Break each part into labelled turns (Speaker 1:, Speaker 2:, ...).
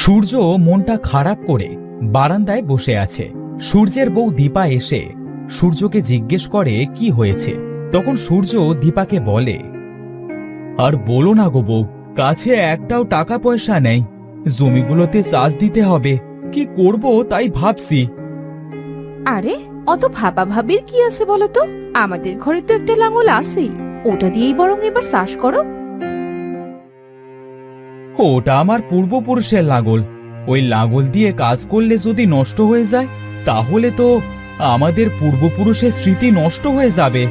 Speaker 1: সূর্য মনটা খারাপ করে বারান্দায় বসে আছে। সূর্যের বউ দীপা এসে সূর্যকে জিজ্ঞেস করে কি হয়েছে। তখন সূর্য দীপাকে বলে, আর বলো না গো বউ, কাছে একটাও টাকা পয়সা নেই, জমিগুলোতে চাষ দিতে হবে, কি করব তাই ভাবছি।
Speaker 2: আরে অত ভাবির কি আছে বলো তো? আমাদের ঘরে তো একটা লাঙল আছেই, ওটা দিয়েই বরং এবার চাষ করো।
Speaker 1: ওটা আমার পূর্বপুরুষের লাঙল, ওই লাঙল দিয়ে কাজ করলে যদি নষ্ট হয়ে যায় তাহলে তো আমাদের পূর্বপুরুষের স্মৃতি নষ্ট হয়ে যাবে।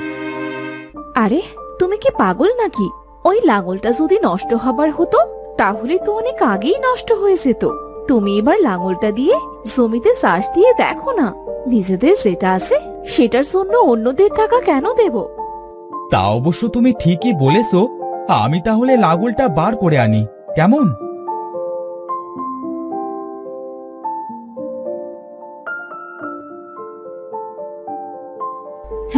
Speaker 2: আরে তুমি কি পাগল নাকি? ওই লাঙলটা যদি নষ্ট হবার হতো তাহলে তো অনেক আগেই নষ্ট হয়ে যেত। তুমি এবার লাঙলটা দিয়ে জমিতে চাষ দিয়ে দেখো না, নিজেদের যেটা আছে সেটার জন্য অন্যদের টাকা কেন দেব?
Speaker 1: তা অবশ্য তুমি ঠিকই বলেছো, আমি তাহলে লাঙলটা বার করে আনি, কেমন?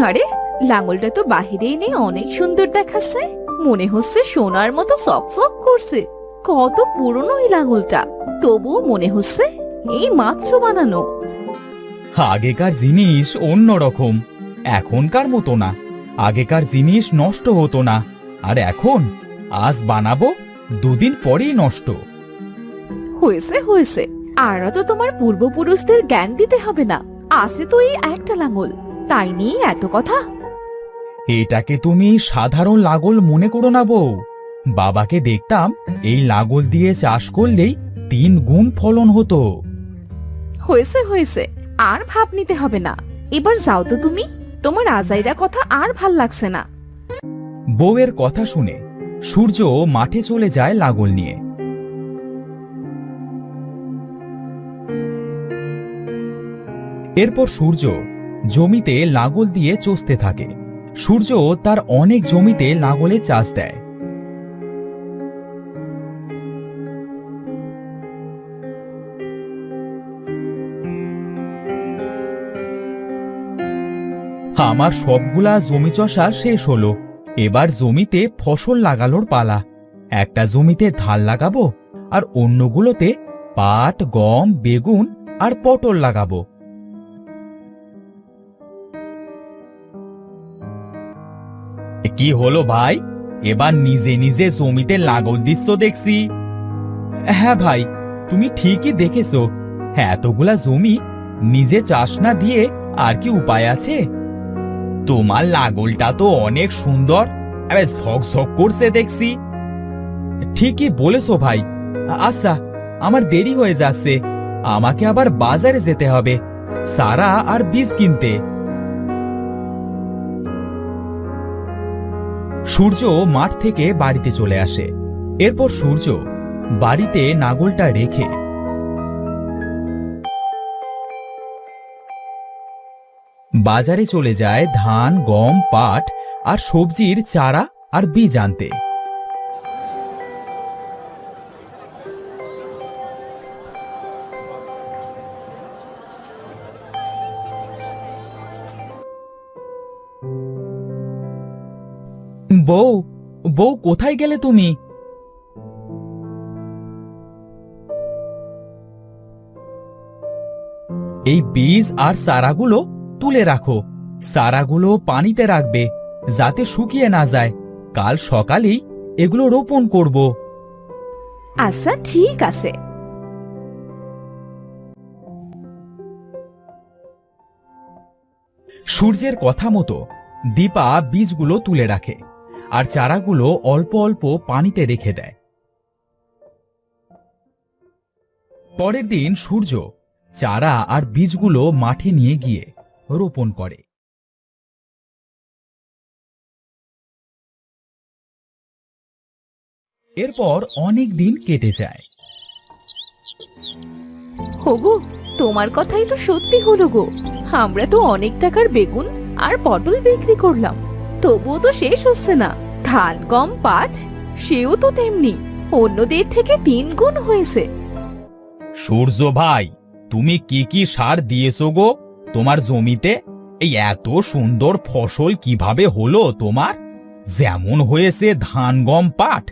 Speaker 2: আরে লাঙলটা তো বাহিরেই নেই, অনেক সুন্দর দেখাচ্ছে, মনে হচ্ছে সোনার মতো চকচক করছে। কত পুরনো এই লাঙলটা, তবুও মনে হচ্ছে এই মাত্র বানানো।
Speaker 1: আগেকার জিনিস অন্যরকম, এখনকার মতো না। আগেকার জিনিস নষ্ট হতো না, আর এখন আজ বানাবো, দুদিন পরেই নষ্ট।
Speaker 2: হয়েছে হয়েছে, আর তো তোমার পূর্বপুরুষদের জ্ঞান দিতে হবে না, আছে তো এই একটা লাঙল, তাই নিয়ে এত কথা।
Speaker 1: এটাকে তুমি সাধারণ লাঙল মনে করো না বউ, বাবাকে দেখতাম এই লাঙল দিয়ে চাষ করলেই 3 গুণ ফলন হতো।
Speaker 2: হয়েছে হয়েছে, আর ভাব নিতে হবে না, এবার যাও তো তুমি, তোমার আজাইরা কথা আর ভাল লাগছে না।
Speaker 1: বউয়ের কথা শুনে সূর্য মাঠে চলে যায় লাঙল নিয়ে। এরপর সূর্য জমিতে লাঙল দিয়ে চষতে থাকে। সূর্য তার অনেক জমিতে লাঙলে চাষ দেয়। আমার সবগুলা জমি চষা শেষ হলো, এবার জমিতে ফসল লাগানোর পালা। একটা জমিতে ধান লাগাবো, আর অন্যগুলোতে পাট, গম, বেগুন আর পটল লাগাবো। কি হলো ভাই, এবার নিজে নিজে জমিতে লাঙল দিচ্ছ দেখছি। হ্যাঁ ভাই, তুমি ঠিকই দেখেছো, এতগুলা জমি নিজে চাষ না দিয়ে আর কি উপায় আছে? তোমার লাঙলটা তো অনেক সুন্দর, আরে ঝকঝক করছে দেখছি। ঠিকই বলেছো ভাই। আচ্ছা, আমার দেরি হয়ে যাচ্ছে, আমাকে আবার বাজারে যেতে হবে চারা আর বীজ কিনতে। সূর্য মাঠ থেকে বাড়িতে চলে আসে। এরপর সূর্য বাড়িতে লাঙলটা রেখে বাজারে চলে যায় ধান, গম, পাট আর সবজির চারা আর বীজ আনতে। বউ, বউ কোথায় গেলে তুমি? এই বীজ আর চারাগুলো তুলে রাখো, চারাগুলো পানিতে রাখবে যাতে শুকিয়ে না যায়, কাল সকালেই এগুলো রোপণ করব।
Speaker 2: আচ্ছা ঠিক আছে।
Speaker 1: সূর্যের কথা মতো দীপা বীজগুলো তুলে রাখে আর চারাগুলো অল্প অল্প পানিতে রেখে দেয়। পরের দিন সূর্য চারা আর বীজগুলো মাঠে নিয়ে গিয়ে রোপণ করে। এরপর অনেক দিন কেটে যায়।
Speaker 2: হবু, তোমার কথাই তো সত্যি হলো গো, আমরা তো অনেক টাকার বেগুন আর পটল বিক্রি করলাম, তবুও তো শেষ হচ্ছে না। ধান, গম, পাট সেও তো তেমনি, অন্যদের থেকে 3 গুণ হয়েছে।
Speaker 1: সূর্য ভাই, তুমি কি কি সার দিয়েছো গো তোমার জমিতে? এই এত সুন্দর ফসল কিভাবে হলো তোমার? যেমন হয়েছে ধান, গম, পাট,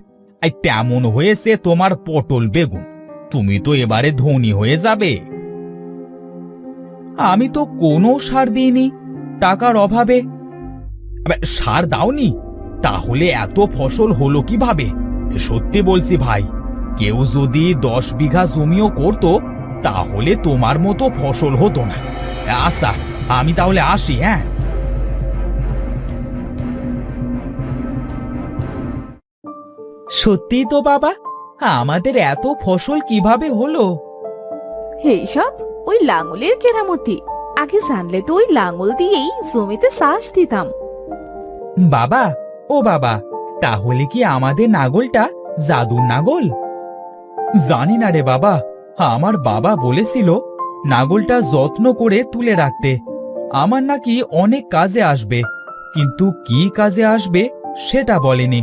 Speaker 1: তেমন হয়েছে তোমার পটল, বেগুন। তুমি তো এবারে ধনী হয়ে যাবে। আমি তো কোনো সার দিইনি, টাকার অভাবে। সার দাওনি? তাহলে এত ফসল হলো কিভাবে? সত্যি বলছি ভাই, কেউ যদি 10 বিঘা জমিও করতো তাহলে তোমার মতো ফসল হতো না। আচ্ছা, আমি তাহলে আসি। হ্যাঁ, সত্যি তো বাবা, আমাদের এত ফসল কিভাবে হলো?
Speaker 2: এইসব ওই লাঙলের কেরামতি। আগে জানলে তো ওই লাঙল দিয়েই জমিতে চাষ দিতাম।
Speaker 1: বাবা, ও বাবা, তাহলে কি আমাদের নাগলটা জাদুর নাগল? জানি না রে বাবা, আমার বাবা বলেছিল নাগলটা যত্ন করে তুলে রাখতে। আমার নাকি অনেক কাজে আসবে, কিন্তু কি কাজে আসবে সেটা বলেনি।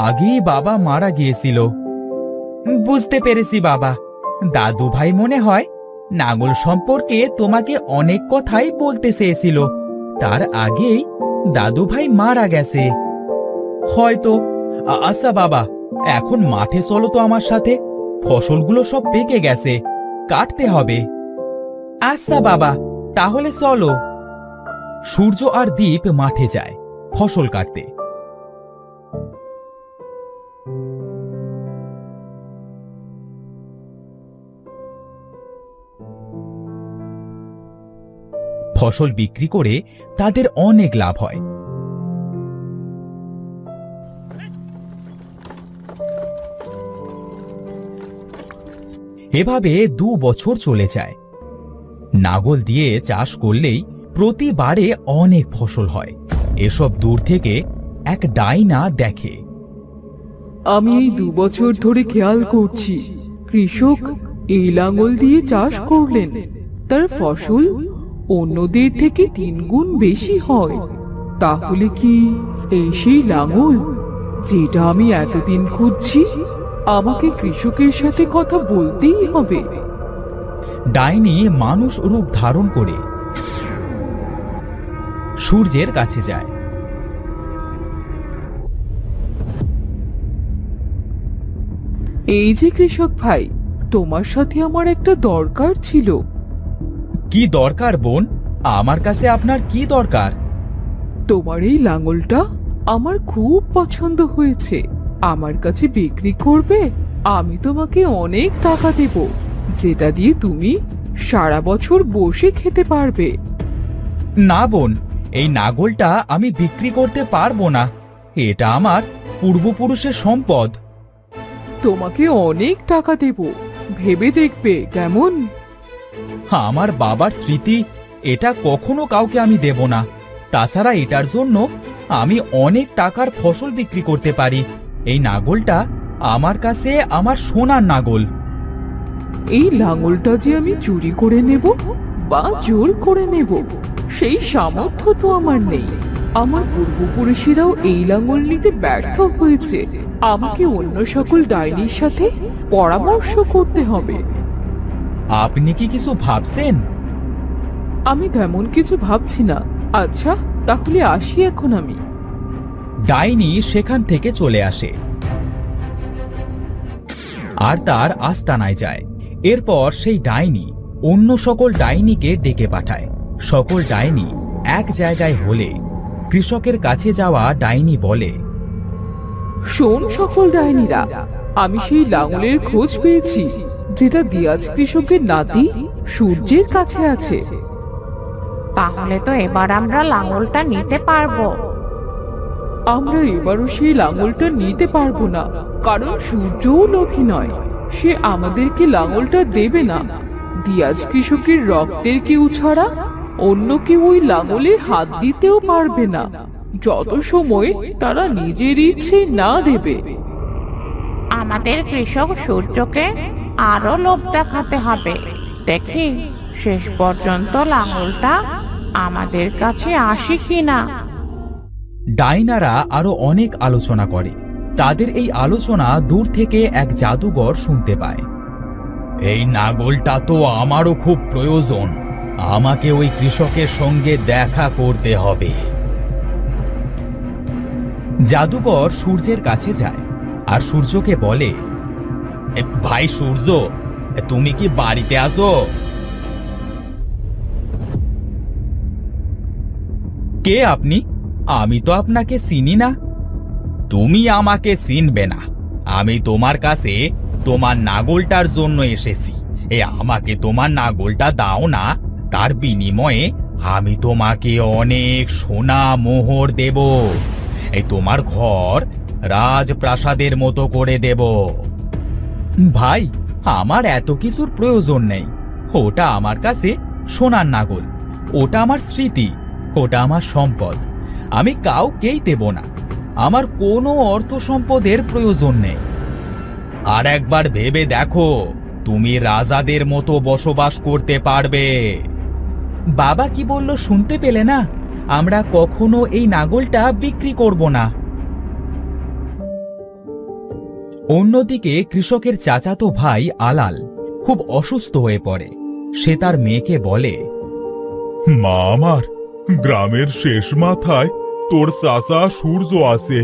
Speaker 1: আগেই বাবা মারা গিয়েছিল। বুঝতে পেরেছি বাবা, দাদু ভাই মনে হয় নাগল সম্পর্কে তোমাকে অনেক কথাই বলতে চেয়েছিল, তার আগেই দাদু ভাই মারা গেছে হয়তো। আচ্ছা বাবা, এখন মাঠে চলো তো আমার সাথে, ফসলগুলো সব পেকে গেছে, কাটতে হবে। আচ্ছা বাবা, তাহলে চলো। সূর্য আর দীপ মাঠে যায় ফসল কাটতে। ফসল বিক্রি করে তাদের অনেক লাভ হয়। এভাবে 2 বছর চলে যায়। নাগল দিয়ে চাষ করলেই প্রতিবারে অনেক ফসল হয়। এসব দূর থেকে এক ডাইনা দেখে।
Speaker 3: আমি এই 2 বছর ধরে খেয়াল করছি, কৃষক এই লাঙল দিয়ে চাষ করলেন, তার ফসল অন্যদের থেকে 3 গুণ বেশি হয়। তাহলে কি এই সেই লাঙল যেটা আমি এতদিন খুঁজছি? আমাকে কৃষকের সাথে কথা বলতেই হবে।
Speaker 1: ডাইনি মানুষ রূপ ধারণ করে সূর্যের কাছে যায়।
Speaker 3: এই যে কৃষক ভাই, তোমার সাথে আমার একটা দরকার ছিল।
Speaker 1: কি দরকার বোন? আমার কাছে আপনার কি দরকার?
Speaker 3: তোমার এই লাঙলটা আমার খুব পছন্দ হয়েছে, আমার কাছে বিক্রি করবে? আমি তোমাকে অনেক টাকা দেব, যেটা দিয়ে তুমি সারা বছর বসে খেতে পারবে।
Speaker 1: না বোন, এই নাগলটা আমি বিক্রি করতে পারবো না। এটা আমার পূর্বপুরুষের সম্পদ।
Speaker 3: তোমাকে অনেক টাকা দেব, ভেবে দেখবে কেমন?
Speaker 1: আমার বাবার স্মৃতি, এটা কখনো কাউকে আমি দেব না। তাছাড়া এটার জন্য আমি অনেক টাকার ফসল বিক্রি করতে পারি। এই নাগলটা আমার কাছে আমার সোনার নাগল।
Speaker 3: এই লাঙলটা যে আমি চুরি করে নেব বা জোর করে নেব, সেই সামর্থ্য তো আমার নেই। আমার পূর্বপুরুষেরাও এই লাঙল নিতে ব্যর্থ হয়েছে। আমাকে অন্য সকল ডাইনির সাথে পরামর্শ করতে হবে।
Speaker 1: আপনি কি কিছু ভাবছেন?
Speaker 3: আমি তেমন কিছু ভাবছি না। আচ্ছা, তাহলে আসি এখন আমি।
Speaker 1: ডাইনি সেখান থেকে চলে আসে আর তার আস্তানায় যায়। এরপর সেই ডাইনি অন্য সকল ডাইনিকে ডেকে পাঠায়। সকল ডাইনি এক জায়গায় হলে কৃষকের কাছে যাওয়া ডাইনি বলে,
Speaker 3: শোন সকল ডাইনিরা, আমি সেই লাঙলের খোঁজ পেয়েছি, যেটা দিয়াজ কৃষকের নাতি সূর্যের কাছে আছে।
Speaker 4: তাহলে তো এবার আমরা লাঙলটা নিতে পারবো।
Speaker 3: আমরা এবারও সেই লাঙলটা নিতে পারবো না, কারণ সূর্যও লোভী নয়। সে আমাদেরকে লাঙলটা দেবে না। দিয়াজ কৃষকের রক্তের কেউ ছাড়া অন্য কেউ ওই লাঙলে হাত দিতেও পারবে না, যত সময় তারা নিজের ইচ্ছে না দেবে।
Speaker 4: আমাদের কৃষক সূর্যকে আরো লোভ দেখাতে হবে। দেখি শেষ পর্যন্ত লাঙলটা আমাদের কাছে আসে কিনা।
Speaker 1: ডাইনারা আরো অনেক আলোচনা করে। তাদের এই আলোচনা দূর থেকে এক জাদুঘর শুনতে পায়। এই নাগলটা তো আমারও খুব প্রয়োজন, আমাকে ওই কৃষকের সঙ্গে দেখা করতে হবে। জাদুকর সূর্যের কাছে যায় আর সূর্যকে বলে, ভাই সূর্য, তুমি কি বাড়িতে আসো? কে আপনি? আমি তো আপনাকে চিনি না। তুমি আমাকে চিনবে না। আমি তোমার কাছে তোমার নাগলটার জন্য এসেছি। আমাকে তোমার নাগলটা দাও না, তার বিনিময়ে আমি তোমাকে অনেক সোনা মোহর দেব। তোমার ঘর রাজপ্রাসাদের মতো করে দেব। ভাই, আমার এত কিছুর প্রয়োজন নেই। ওটা আমার কাছে সোনার নাগল, ওটা আমার স্মৃতি, ওটা আমার সম্পদ। আমি কাউকেই দেব না। আমার কোনো অর্থ সম্পদের প্রয়োজন নেই। আর একবার ভেবে দেখো, তুমি রাজাদের মতো বসবাস করতে পারবে। বাবা কি বলল শুনতে পেলে না? আমরা কখনো এই নাগলটা বিক্রি করব না। অন্যদিকে কৃষকের চাচাতো ভাই আলাল খুব অসুস্থ হয়ে পড়ে। সে তার মেয়েকে বলে,
Speaker 5: মা আমার, গ্রামের শেষ মাথায় তোর চাচা সূর্য আছে।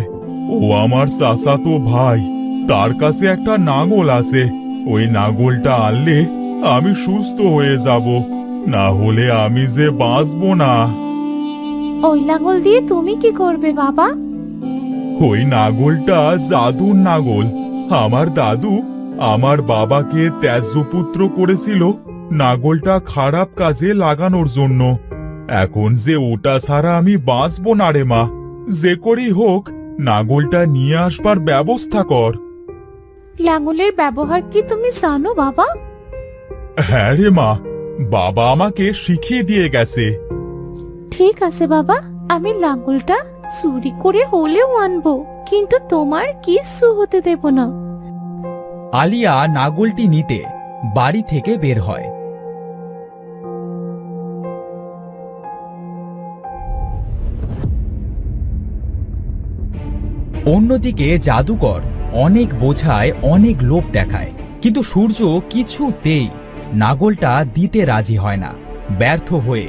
Speaker 5: ও আমার চাচাতো ভাই, তার কাছে একটা নাঙল আছে। ওই নাঙলটা আনলে আমি সুস্থ হয়ে যাব, না হলে আমি যে বাঁচবো না।
Speaker 2: ওই লাঙল দিয়ে তুমি কি করবে বাবা?
Speaker 5: ওই নাঙলটা জাদুর নাঙল। আমার দাদু আমার বাবাকে ত্যায্যপুত্র করেছিল নাঙলটা খারাপ কাজে লাগানোর জন্য। এখন যে ওটা ছাড়া আমি বাঁচবো না রে মা। যে করেই হোক নাঙলটা নিয়ে আসবার ব্যবস্থা কর।
Speaker 2: লাঙলের ব্যবহার কি তুমি জানো বাবা?
Speaker 5: হ্যাঁ রে মা, বাবা আমাকে শিখিয়ে দিয়ে গেছে।
Speaker 2: ঠিক আছে বাবা, আমি লাঙলটা চুরি করে হলেও আনবো, কিন্তু তোমার কিচ্ছু হতে দেব না।
Speaker 1: আলিয়া নাগলটি নিতে বাড়ি থেকে বের হয়। অন্যদিকে জাদুকর অনেক বোঝায়, অনেক লোভ দেখায়, কিন্তু সূর্য কিছুতেই নাগলটা দিতে রাজি হয় না। ব্যর্থ হয়ে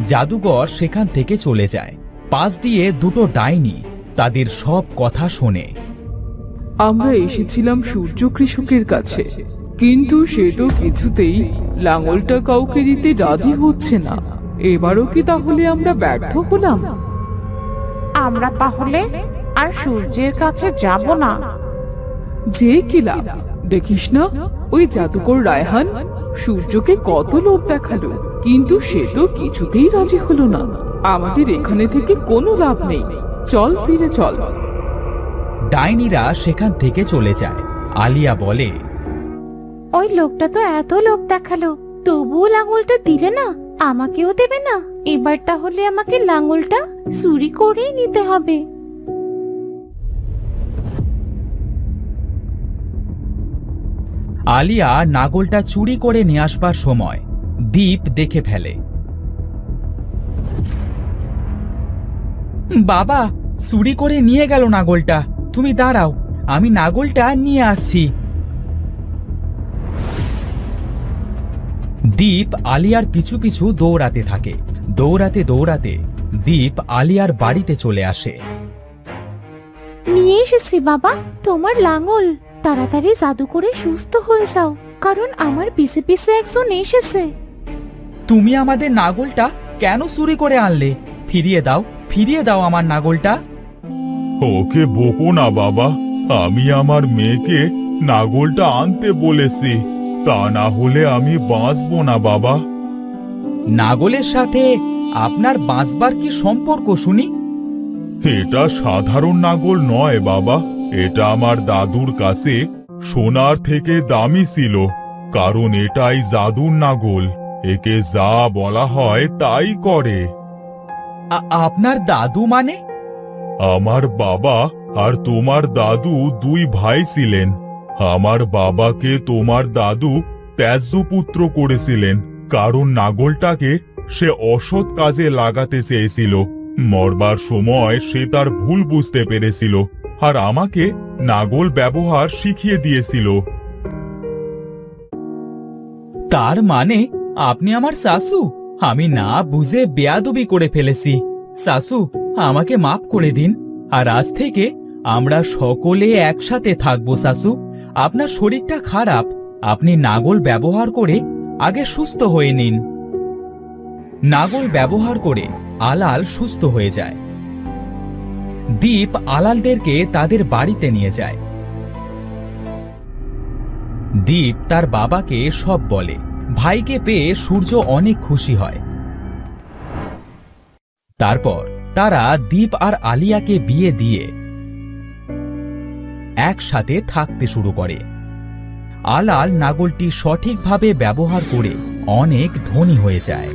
Speaker 1: জাদুকর সেখান থেকে চলে যায়। পাশ দিয়ে দুটো ডাইনি তাদের সব কথা শোনে।
Speaker 3: আমরা এসেছিলাম সূর্য কৃষকের কাছে, কিন্তু সে তো কিছুতেই লাঙলটা কাউকে দিতে রাজি হচ্ছে না। এবারও কি তাহলে আমরা ব্যর্থ হলাম?
Speaker 4: আমরা তাহলে আর সূর্যের কাছে যাব না।
Speaker 3: যে কি লাভ? দেখিস না, ওই জাদুকর রায়হান সূর্যকে কত লোভ দেখালো, কিন্তু সে তো কিছুতেই রাজি হলো না। আমাদের এখানে থেকে কোনো লাভ নেই, চল ফিরে চল।
Speaker 1: ডাইনিরা সেখান থেকে চলে যায়। আলিয়া বলে,
Speaker 2: ওই লোকটা তো এত লোভ দেখালো, তবুও লাঙলটা দিলে না, আমাকেও দেবে না। এবার তাহলে আমাকে লাঙলটা চুরি করেই নিতে হবে।
Speaker 1: আলিয়া নাগলটা চুরি করে নিয়ে আসবার সময় দীপ দেখে ফেলে। বাবা, চুরি করে নিয়ে গেল নাগলটা। তুমি দাঁড়াও, আমি নাগলটা নিয়ে আসছি। দীপ আলিয়ার পিছু পিছু দৌড়াতে থাকে। দৌড়াতে দৌড়াতে দীপ আলিয়ার বাড়িতে চলে আসে।
Speaker 2: নিয়ে এসেছি বাবা তোমার লাঙল। তাড়াতাড়ি জাদু করে সুস্থ হয়ে যাও, কারণ আমার পিছে পিছে একজন এসেছে।
Speaker 1: তুমি আমাদের নাগলটা কেন চুরি করে আনলে? ফিরিয়ে দাও, ফিরিয়ে দাও আমার নাগলটা।
Speaker 5: ওকে বকো না বাবা, আমি আমার মেয়েকে নাগলটা আনতে বলেছি, তা না হলে আমি বাঁচবো না বাবা।
Speaker 1: নাগলের সাথে আপনার বাঁচবার কি সম্পর্ক শুনি?
Speaker 5: এটা সাধারণ নাগল নয় বাবা, এটা আমার দাদুর কাছে সোনার থেকে দামি ছিল, কারণ এটাই জাদুর নাগল। একে যা বলা হয় তাই করে।
Speaker 1: আপনার দাদু মানে?
Speaker 5: আমার বাবা আর তোমার দাদু দুই ভাই ছিলেন। আমার বাবাকে তোমার দাদু ত্যায্যপুত্র করেছিলেন, কারণ নাগলটাকে সে অসৎ কাজে লাগাতে চেয়েছিল। মরবার সময় সে তার ভুল বুঝতে পেরেছিল, আর আমাকে নাগল ব্যবহার শিখিয়ে দিয়েছিল।
Speaker 1: তার মানে আপনি আমার শাশু? আমি না বুঝে বেয়াদবি করে ফেলেছি। শাশু, আমাকে মাফ করে দিন, আর আজ থেকে আমরা সকলে একসাথে থাকবো। শাশু, আপনার শরীরটা খারাপ, আপনি নাঙল ব্যবহার করে আগে সুস্থ হয়ে নিন। নাঙল ব্যবহার করে আলাল সুস্থ হয়ে যায়। দীপ আলালদেরকে তাদের বাড়িতে নিয়ে যায়। দীপ তার বাবাকে সব বলে। ভাইকে পেয়ে সূর্য অনেক খুশি হয়। তারপর তারা দীপ আর আলিয়াকে বিয়ে দিয়ে একসাথে থাকতে শুরু করে। আলাল নাঙলটি সঠিকভাবে ব্যবহার করে অনেক ধনী হয়ে যায়।